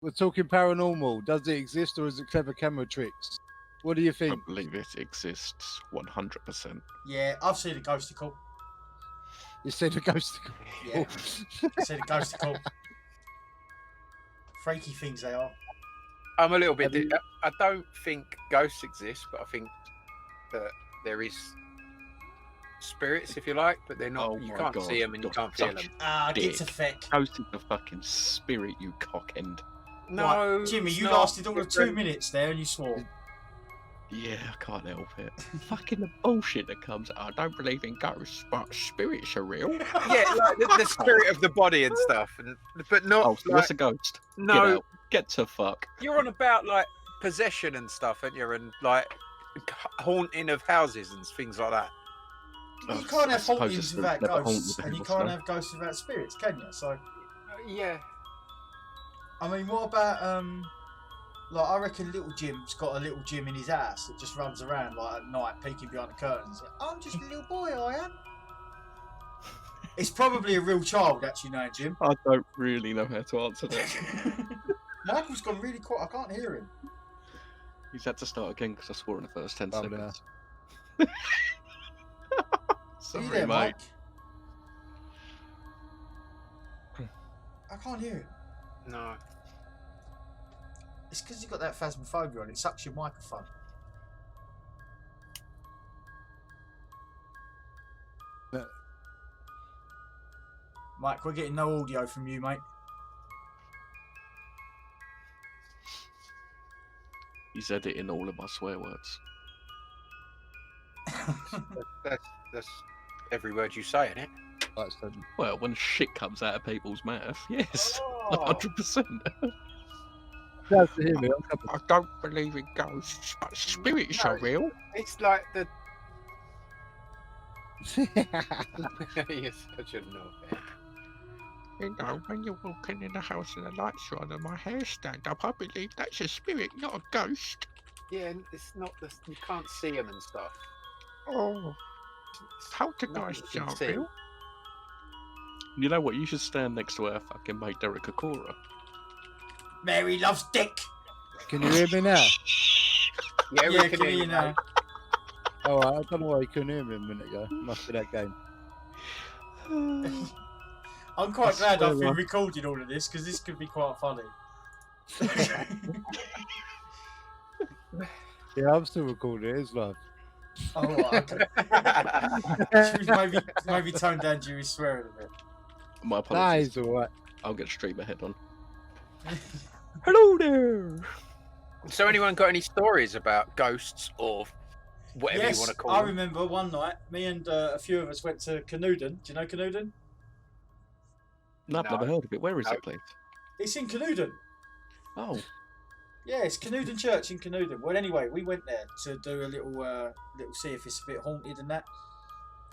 We're talking paranormal. Does it exist or is it clever camera tricks? What do you I think? believe it exists 100%. Yeah, I've seen a ghosticle. You said a ghost. Yeah, I've seen a ghosticle. Freaky things they are. I'm a little bit. I don't think ghosts exist, but I think that there is spirits, if you like, but they're not. Oh you my can't God, see them and you you're can't feel such them. It's a feck. Ghost is the fucking spirit, you cockend. No, Right, Jimmy, you lasted all of 2 minutes there and you swore. Yeah, I can't help it. Fucking the bullshit that comes. I don't believe in ghosts, but spirits are real. Yeah, like the spirit of the body and stuff, but not. Oh, so like, that's a ghost. no, Get to fuck. you're on about like possession and stuff, aren't you? And like haunting of houses and things like that. You can't have suppose hauntings it's without never haunted ghosts, and you before, can't so. have ghosts without spirits, can you? So, Yeah. I mean, what about like I reckon little Jim's got a little Jim in his house that just runs around like at night, peeking behind the curtains. I'm just a little boy, I am. It's probably a real child, actually, knowing Jim. I don't really know how to answer that. Michael's gone really quiet. I can't hear him. He's had to start again because I swore in the first 10 Oh, seconds. Are Sorry, you there, mate. Mike? I can't hear him. No. It's because you've got that phasmophobia on. It sucks your microphone. Mike, we're getting no audio from you, mate. He's editing all of my swear words. That's every word you say, isn't it? That's the- Well, when shit comes out of people's mouth, yes, Oh. 100%. That's to hear me. I don't believe in ghosts, but spirits No. are real. It's like the. You're such a knobhead. You know, when you're walking in the house and the lights are on and my hair stand up, I believe that's a spirit, not a ghost. Yeah, it's not the. You can't see them and stuff. Oh, It's poltergeists nothing you are can see. real. You know what? You should stand next to our fucking mate Derek Akora. Mary loves dick. Can you hear me now? Yeah, Yeah, we can can hear you now. now. All right. I don't know why you couldn't hear me a minute ago. Must be that game. I'm quite I glad I've swear, been recording all of this because this could be quite funny. Yeah, I'm still recording. It is live. Oh, right, okay. Should we maybe tone down Jimmy's swearing a bit? My Nah, apologies. he's all right. I'll get stream ahead on. Hello there. So, anyone got any stories about ghosts or whatever you want to call I them? remember one night, me and a few of us went to Canooden. Do you know Canooden? No, I've No. never heard of it. Where is No. it, please? It's in Canooden. Oh, Yeah, it's Canooden Church in Canooden. Well, anyway, we went there to do a little see if it's a bit haunted and that.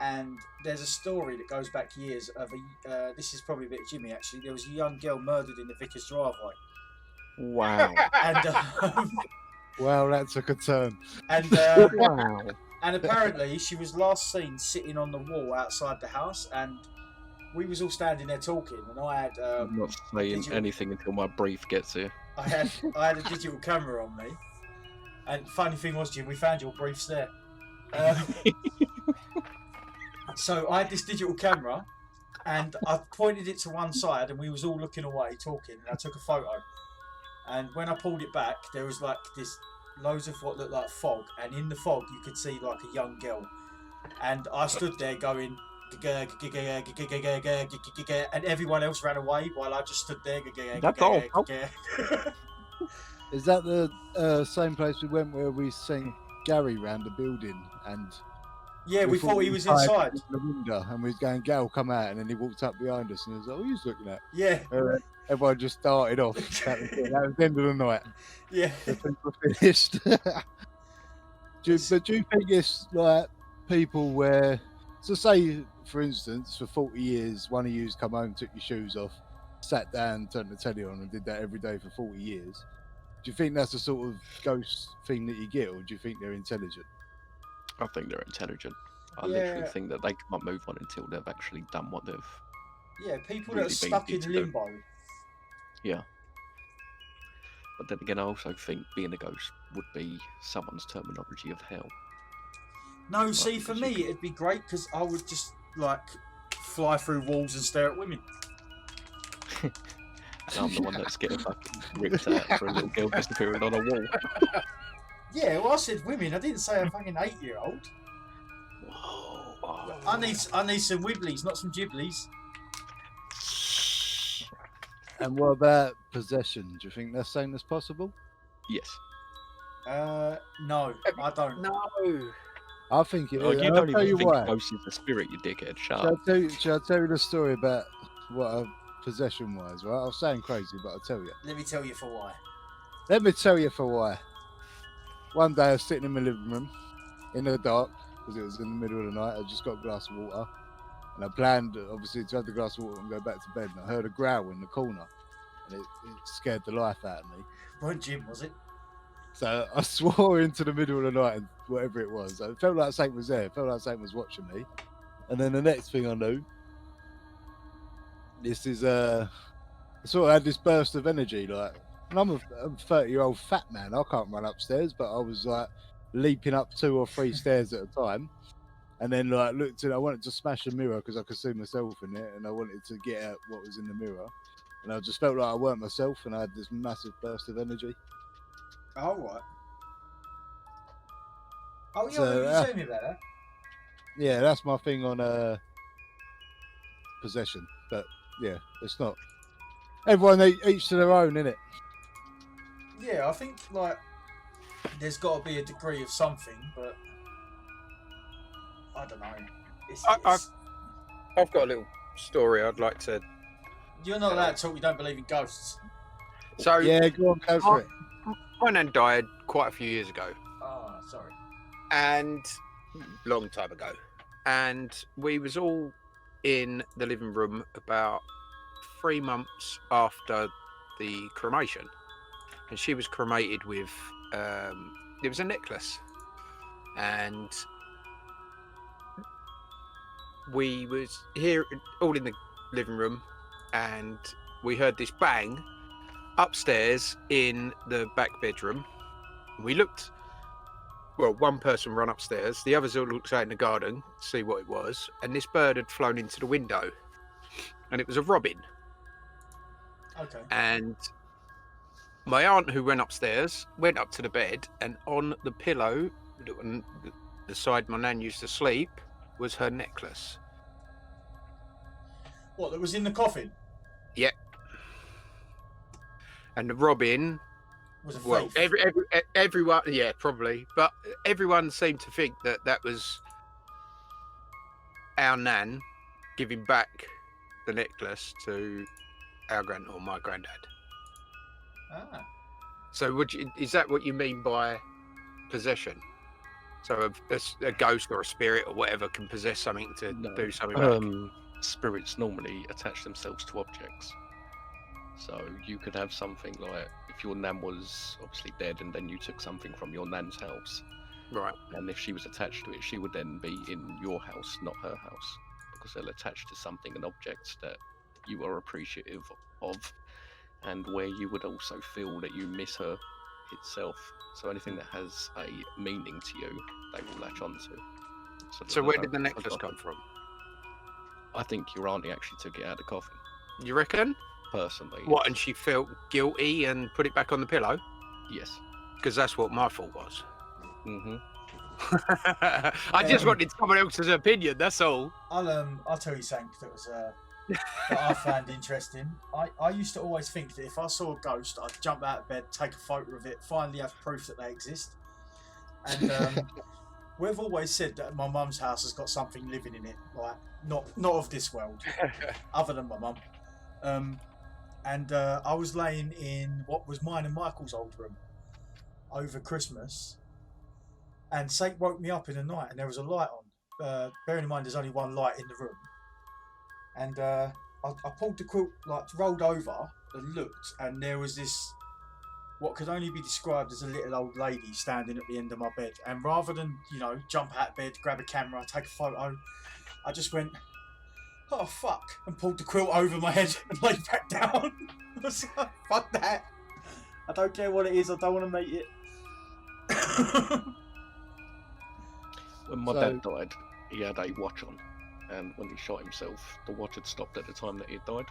And there's a story that goes back years of a. This is probably a bit Jimmy actually. There was a young girl murdered in the vicar's driveway, wow. and Well, that's a concern. and Wow. and apparently she was last seen sitting on the wall outside the house, and we was all standing there talking, and I had I'm not saying did you- anything until my brief gets here. I had a digital camera on me, and funny thing was, Jim, we found your briefs there. So I had this digital camera, and I pointed it to one side, and we was all looking away, talking, and I took a photo. And when I pulled it back, there was like this loads of what looked like fog, and in the fog you could see like a young girl, and I stood there going, and everyone else ran away while I just stood there. That's all. Is that the same place we went where we seen Gary round the building and Yeah, we thought he was hid inside. in the window and we was going, Gal, come out, and then he walked up behind us and he was like, "What are you looking at?" Yeah, Everyone just started off. That was it. That was the end of the night. yeah. The things were finished. But do you think it's like people where, so say for instance, for 40 years, one of you's come home, took your shoes off, sat down, turned the telly on, and did that every day for 40 years? Do you think that's the sort of ghost thing that you get, or do you think they're intelligent? I think they're intelligent. I Yeah. literally think that they can't move on until they've actually done what they've. Yeah, people Really that are stuck been in into limbo. Yeah. But then again, I also think being a ghost would be someone's terminology of hell. No, see, for me, it'd be great because I would just like fly through walls and stare at women. And I'm the one that's getting fucking ripped out for a little girl disappearing on a wall. Yeah, well, I said women. I didn't say a fucking 8-year-old. Whoa. I need some wibblies, not some gibblies. And what about possession? Do you think that's something that's possible? Yes. No, I don't. No. I think it Oh, is. you I'll don't tell even you think why. ghost is a spirit, you dickhead. Shut Shall up. I tell you the story about what possession was, right? I'll sound crazy, but I'll tell you. Let me tell you for why. Let me tell you for why. One day I was sitting in my living room in the dark because it was in the middle of the night. I just got a glass of water and I planned, obviously, to have the glass of water and go back to bed. And I heard a growl in the corner and it scared the life out of me. Weren't Jim, was it? So I swore into the middle of the night and whatever it was. It felt like something was there. It felt like something was watching me. And then the next thing I knew, this is I sort of had this burst of energy, like, and I'm a 30-year-old fat man. I can't run upstairs, but I was like leaping up 2 or 3 stairs at a time, and then like looked at. I wanted to smash a mirror because I could see myself in it, and I wanted to get out what was in the mirror, and I just felt like I weren't myself, and I had this massive burst of energy. Oh, right. Oh, yeah, So, you told me about that. Yeah, that's my thing on possession, but yeah, it's not. Everyone each to their own, innit? Yeah, I think like there's got to be a degree of something, but I don't know. I've got a little story I'd like to. You're not allowed to talk. You don't believe in ghosts. So Yeah, go on, go for it. my nan died quite a few years ago, Oh, sorry. and long time ago, and we was all in the living room about 3 months after the cremation, and she was cremated with it was a necklace, and we was here all in the living room, and we heard this bang upstairs in the back bedroom. We looked, well, one person ran upstairs, the others all looked out in the garden to see what it was, and this bird had flown into the window, and it was a robin. Okay. And my aunt, who went upstairs, went up to the bed, and on the pillow, on the side my nan used to sleep, was her necklace. What, that was in the coffin? Yep. And the robin, Was a thief? well, everyone, yeah, probably, but everyone seemed to think that that was our nan giving back the necklace to our or my granddad. Ah. So is that what you mean by possession? So a ghost or a spirit or whatever can possess something to do something back? Spirits normally attach themselves to objects. So you could have something like, if your nan was obviously dead and then you took something from your nan's house, Right. and if she was attached to it, she would then be in your house, not her house, because they'll attach to something, an object that you are appreciative of, and where you would also feel that you miss her itself. So anything that has a meaning to you, they will latch onto. So where did the necklace come from? I think your auntie actually took it out of the coffin, You reckon? personally. What, and she felt guilty and put it back on the pillow? Yes. Because that's what my thought was. Mm-hmm. I just wanted someone else's opinion, that's all. I'll tell you something that was that I found interesting. I used to always think that if I saw a ghost, I'd jump out of bed, take a photo of it, finally have proof that they exist. And we've always said that my mum's house has got something living in it, like not of this world, other than my mum. And I was laying in what was mine and Michael's old room over Christmas, and Saint woke me up in the night, and there was a light on. Bearing in mind, there's only one light in the room, and I pulled the quilt, like rolled over and looked, and there was this what could only be described as a little old lady standing at the end of my bed. And rather than jump out of bed, grab a camera, take a photo, I just went, oh fuck, and pulled the quilt over my head and laid back down. I was like, fuck that. I don't care what it is. I don't want to meet it. When my dad died, he had a watch on, and when he shot himself, the watch had stopped at the time that he had died.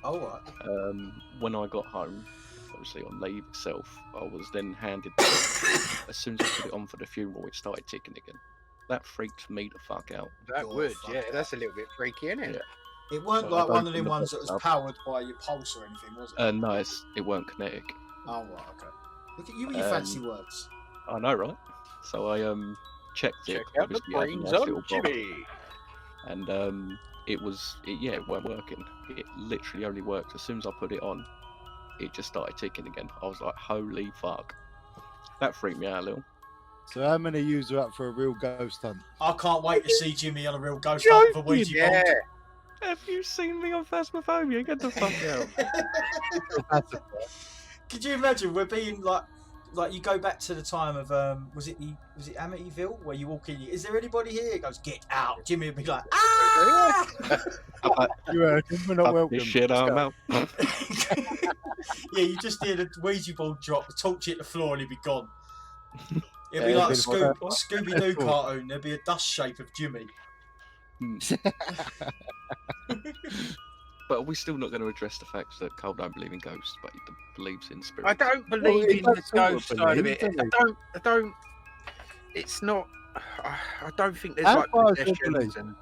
Oh, right. When I got home, obviously on leave itself, I was then handed. As soon as I put it on for the funeral, it started ticking again. That freaked me the fuck out. That would, yeah. That's a little bit freaky, isn't it? Yeah. It weren't So I like don't one of them think ones that that's was powered by your pulse or anything, was it? No, it weren't kinetic. Oh, right, okay. Look at you and your fancy words. I know, right? So I checked it. Check out the obviously, I had a brains nice of little box. Jimmy. And it weren't working. It literally only worked as soon as I put it on. It just started ticking again. I was like, holy fuck. That freaked me out a little. So how many of yous are up for a real ghost hunt? I can't wait to see Jimmy on a real ghost hunt for Ouija Yeah. board. Have you seen me on Phasmophobia? Get the fuck out. Could you imagine we're being like you go back to the time of was it Amityville where you walk in? Is there anybody here? It goes, get out. Jimmy would be like, ah! You reckon we're not Fuck welcome? this shit, I'm out. Yeah, you just hear the Ouija board drop, the torch hit the floor, and he'd be gone. It'd be Yeah, like a it'd be like that. Scooby-Doo cartoon. There'd be a dust shape of Jimmy. But are we still not going to address the fact that Cole don't believe in ghosts, but he believes in spirits? I don't believe he in does the sort of ghost side of believe, it. doesn't I don't. It's not. I don't think there's How like far is your possessions belief? and.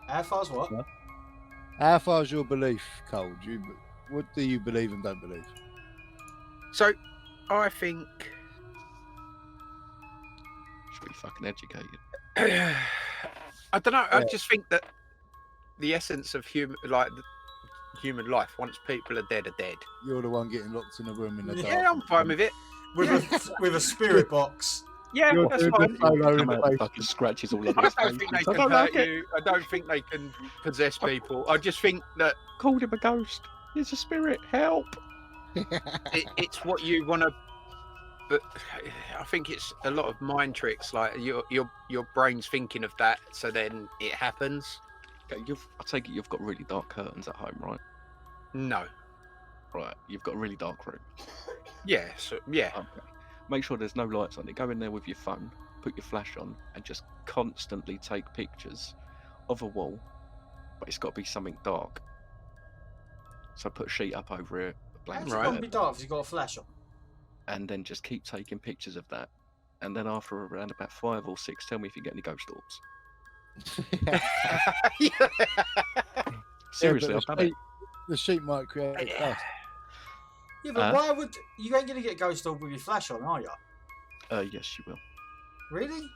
How far's what? Yeah. How far is your belief, Cole? What do you believe and don't believe? So, I think. Should be fucking educated. I don't know. I Yeah. just think that the essence of human life, once people are dead, You're the one getting locked in a room in the dark. Yeah, I'm fine with it. With a spirit box. Yeah, You're that's doing fine. the solo in Come the out with face. fucking scratches all over I his don't think they face. I can don't hurt like it. you. I don't think they can possess people. I just think that Called him a ghost. He's a spirit. Help. it's what you want to. But I think it's a lot of mind tricks. Like your brain's thinking of that, so then it happens. Okay, I take it you've got really dark curtains at home, right? No. Right. You've got a really dark room. Yeah. So yeah. Okay. Make sure there's no lights on it. Go in there with your phone, put your flash on, and just constantly take pictures of a wall, but it's got to be something dark. So put a sheet up over it, a blanket, How's it gonna be dark if you've got a flash on? and then just keep taking pictures of that. And then after around about 5 or 6, tell me if you get any ghost orbs. Seriously, Yeah, I've but done it. the sheet might create dust. Yeah, but why would you ain't gonna get ghost orb with your flash on, are you? Yes, you will. Really?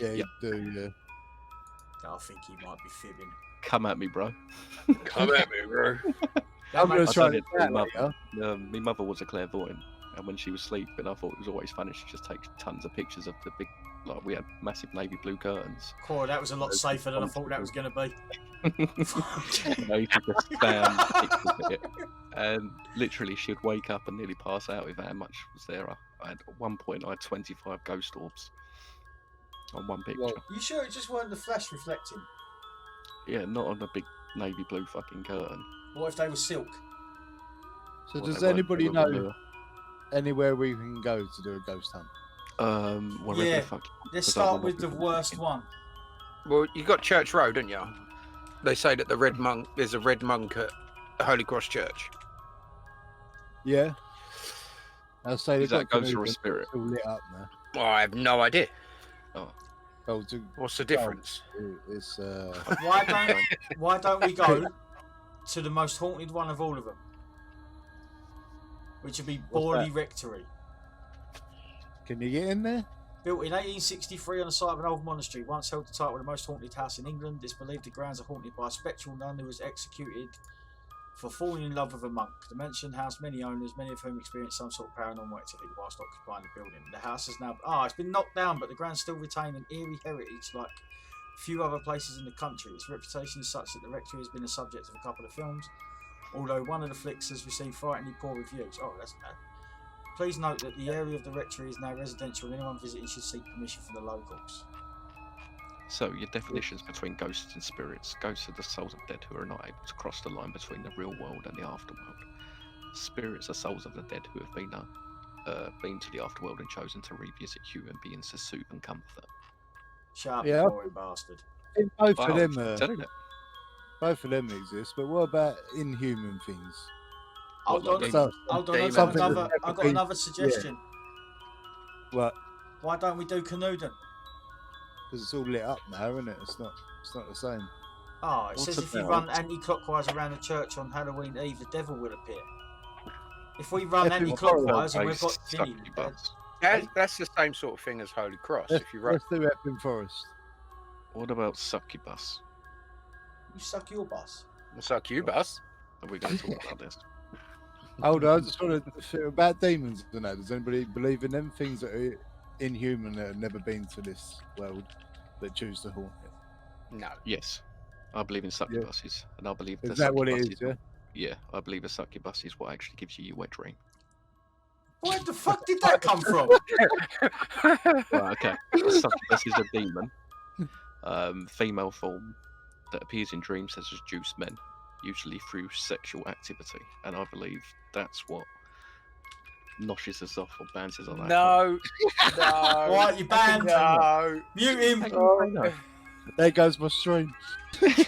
Yeah, Yep. you do, yeah. I think he might be fibbing. Come at me, bro. Come at me, bro. I'm going I to try done it it to my out mother. later. My mother was a clairvoyant, and when she was sleeping, I thought it was always funny. She just takes tons of pictures of the big, like we had massive navy blue curtains. Cool, that was a lot safer than I thought that was gonna be. I used to just stand pictures of it, and literally she'd wake up and nearly pass out with how much was there. At one point, I had 25 ghost orbs on one picture. Well, You sure it just weren't the flash reflecting? Yeah, not on a big navy blue fucking curtain. What if they were silk? So Well, does they weren't- anybody they were know blue. anywhere we can go to do a ghost hunt? Wherever Yeah, the fuck. Let's 'cause I start don't with the want people worst thinking. one. Well, you got Church Road, don't you? They say that the Red Monk. There's a Red Monk at Holy Cross Church. Yeah. I'll say Is they've that got ghost or a Canadian, spirit? it's all lit up now. Well, I have no idea. Oh, to, What's the difference? it's Why don't we go to the most haunted one of all of them? Which would be What's Borley that? Rectory. can you get in there? Built in 1863 on the site of an old monastery, once held the title of the most haunted house in England. It's believed the grounds are haunted by a spectral nun who was executed for falling in love with a monk. The mansion housed many owners, many of whom experienced some sort of paranormal activity whilst occupying the building. The house is now it's been knocked down, but the grounds still retain an eerie heritage like few other places in the country. Its reputation is such that the rectory has been the subject of a couple of films, although one of the flicks has received frighteningly poor reviews. Oh, that's bad. Please note that the area of the rectory is now residential and anyone visiting should seek permission from the locals. So your definitions between ghosts and spirits. Ghosts are the souls of dead who are not able to cross the line between the real world and the afterworld. spirits are souls of the dead who have been to the afterworld and chosen to revisit human beings to soothe and comfort them. Shut up, Yeah. you boring bastard. I think both Wow, of them telling it. both of them exist, but what about inhuman things? Hold on, like So- hold on. demons? Something I've that's got been- another suggestion. What? Why don't we do Canooden? Because it's all lit up now, isn't it? It's not the same. Oh, it What's says if you about- run anti-clockwise around the church on Halloween Eve, the devil will appear. If we run Epic anti-clockwise and Hey, we've got suck Ginny, your butts. That's the same sort of thing as Holy Cross. Let's, If you wrote, let's do Epping Forest. What about succubus? you suck your bus. succubus. Are we going to talk about this? Hold on, I just want to feel about demons and that. Does anybody believe in them things that are inhuman that have never been to this world that choose to haunt it? No. Yes, I believe in succubuses, and I believe Is the that what it succubus is? Yeah. Yeah, I believe a succubus is what actually gives you your wet dream. Where the fuck did that come from? Right, okay. A succubus is a demon, female form that appears in dreams as seduced men, usually through sexual activity, and I believe that's what noshes us off or bans us on that. No. No. Alright, you banned. No. Mute him. No. There goes my stream. 6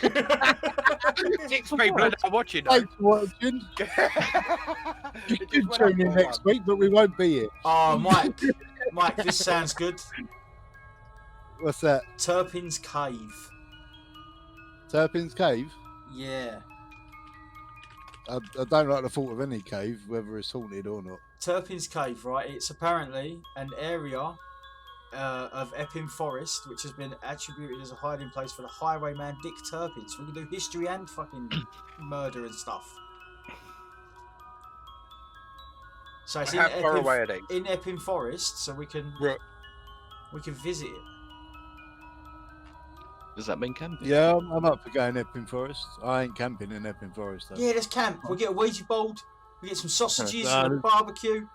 people are not watching. though. Thanks for watching. You can tune in next week, but we won't be here. Oh, Mike, this sounds good. What's that? Turpin's Cave. Turpin's Cave? Yeah. I don't like the thought of any cave, whether it's haunted or not. Turpin's Cave, right? It's apparently an area of Epping Forest, which has been attributed as a hiding place for the highwayman Dick Turpin. So we can do history and fucking murder and stuff. So it's How far away are they? in Epping Forest, so we can Right. visit it. Does that mean camping? Yeah, I'm up for going Epping Forest. I ain't camping in Epping Forest, though. Yeah, let's camp. We get a Ouija board. We get some sausages No, and a barbecue.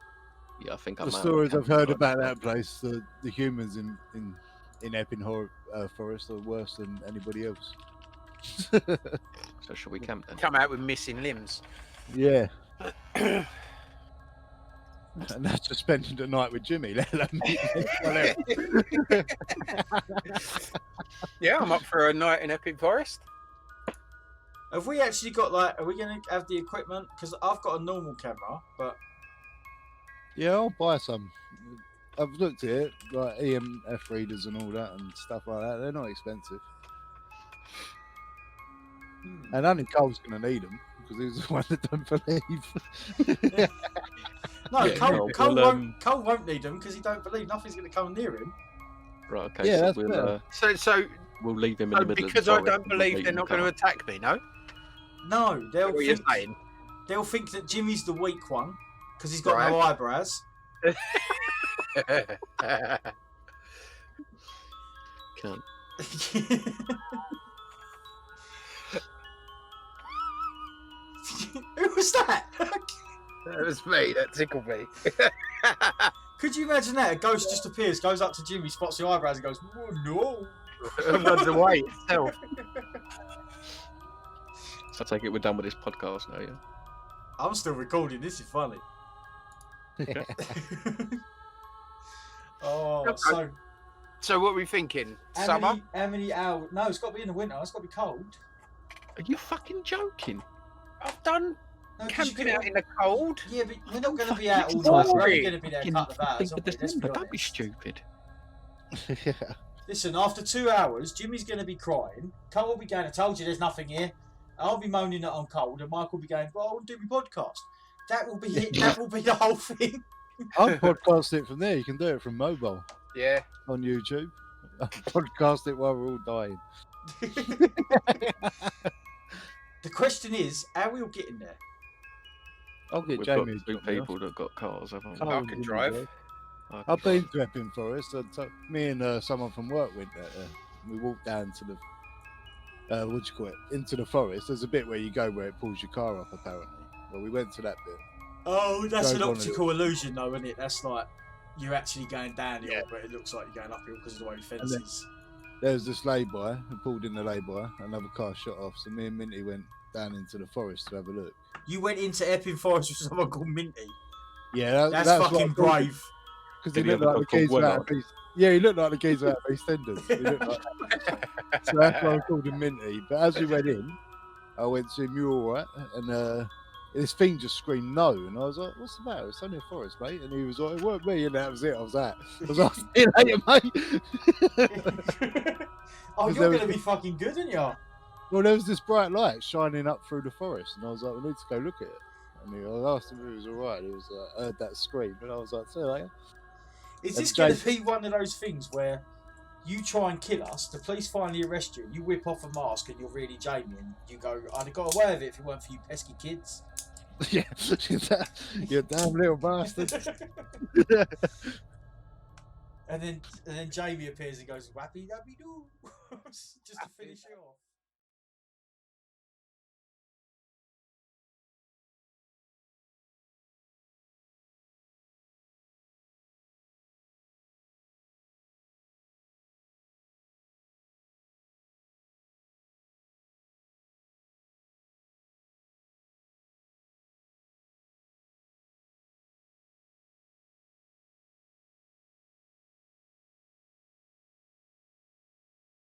Yeah, I think The I'm out. stories I've Camping heard right about now. that place, the humans in Epping Forest are worse than anybody else. So shall we camp then? Come out with missing limbs. Yeah. And that's just spending the night with Jimmy, let alone me. Yeah, I'm up for a night in Epping Forest. Have we actually got are we going to have the equipment? Because I've got a normal camera, but Yeah, I'll buy some. I've looked at it, like EMF readers and all that and stuff like that. They're not expensive. And only Cole's going to need them because he's the one that don't believe. no, Yeah, Cole well, won't need them because he don't believe nothing's going to come near him. Right, okay, Yeah, so that's we'll, fair. So we'll leave him in the middle because of I the don't forest and believe meet they're in not the going to car. attack me, no? No, What are you saying? they'll think that Jimmy's the weak one because he's got Right. no eyebrows. Can't. Who was that? That was me. That tickled me. Could you imagine that? A ghost just appears, goes up to Jimmy, spots the eyebrows, and goes, "Oh no!" And runs away itself. So I take it we're done with this podcast now, yeah? I'm still recording. This is funny. Oh, Okay. so So what are we thinking? how Summer? How many hours? No, it's got to be in the winter. It's got to be cold. Are you fucking joking? I've done No, 'cause you camping could- out in the cold. Yeah, but we're not going to be Fucking out all night. We're only boring. going to be there a Fucking couple of hours. 15th aren't of we? Let's be December, don't be honest. stupid. Yeah. Listen, after 2 hours, Jimmy's going to be crying. Cole will be going, "I told you there's nothing here." I'll be moaning that I'm cold, and Mike will be going, "Well, I want to do my podcast." That will be it. That will be the whole thing. I'll podcast it from there. You can do it from mobile Yeah. on YouTube. I'll podcast it while we're all dying. The question is, how are we all getting there? I'll get We've Jamie. got to two drop me off. people that got cars, haven't we? Cole I and can Jimmy drive. both. Okay. I've been to Epping Forest. Me and someone from work went there. We walked down to the what do you call it? Into the forest. There's a bit where you go where it pulls your car up, apparently. Well, we went to that bit. Oh, that's Drove an on it. optical illusion, though, isn't it? That's like you're actually going downhill, Yeah. but it looks like you're going uphill because of the way the fence is. There was this lay-by who pulled in the lay-by. Another car shot off. So me and Minty went down into the forest to have a look. You went into Epping Forest with someone called Minty. Yeah, That's fucking brave. Because Did he he looked have a like dog the geezer called out of East. Yeah, he looked like the geezer out of EastEnders. He looked like that. So that's why I called him Minty. But as we went in, I went to him, "You all right?" And this thing just screamed no, and I was like, "What's the matter? It's only a forest, mate." And he was like, "It weren't me," and that was it. I was like, "See you later, mate." Oh, Because you're there gonna was- be fucking good, aren't you? Well, there was this bright light shining up through the forest, and I was like, "We need to go look at it." And I asked him if he was all right. He was like, "I heard that scream," and I was like, "See you later." Is And this going Jake- to be one of those things where you try and kill us, the police finally arrest you, you whip off a mask and you're really Jamie, and you go, "I'd have got away with it if it weren't for you pesky kids." Yeah, you damn little bastard. And then Jamie appears and goes, "Wappy dabby doo," just to finish it off.